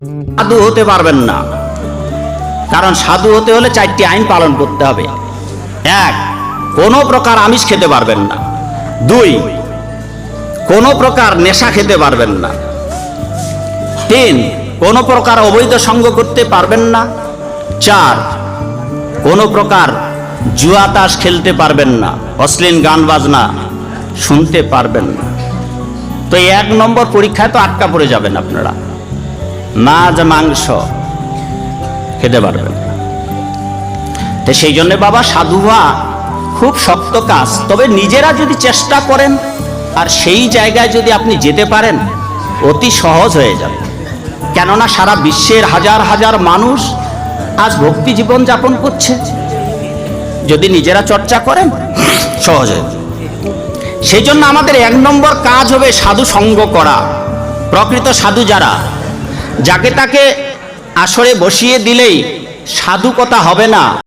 সাধু হতে পারবেন না, কারণ সাধু হতে হলে 4টি আইন পালন করতে হবে। 1, কোনো প্রকার আমিষ খেতে পারবেন না। 2, কোনো প্রকার নেশা খেতে পারবেন না। 3, কোনো প্রকার অবৈধ সঙ্গ করতে পারবেন না। 4, কোনো প্রকার জুয়া তাস খেলতে পারবেন না, অশ্লীল গান বাজনা শুনতে পারবেন না। তো 1 নম্বর পরীক্ষায় তো আটকা পড়ে যাবেন আপনারা, মাছ মাংস খেতে পারবেন। তো সেই জন্য বাবা, সাধু হওয়া খুব শক্ত কাজ, তবে নিজেরা যদি চেষ্টা করেন আর সেই জায়গায় যদি আপনি যেতে পারেন, অতি সহজ হয়ে যাবে। কেননা সারা বিশ্বের হাজার হাজার মানুষ আজ ভক্তি জীবন যাপন করছে, যদি নিজেরা চর্চা করেন সহজ হয়ে যাবে। সেই জন্য আমাদের 1 নম্বর কাজ হবে সাধু সঙ্গ করা। প্রকৃত সাধু যারা, যাকে তাকে আসরে বসিয়ে দিলেই সাধু কথা হবে না।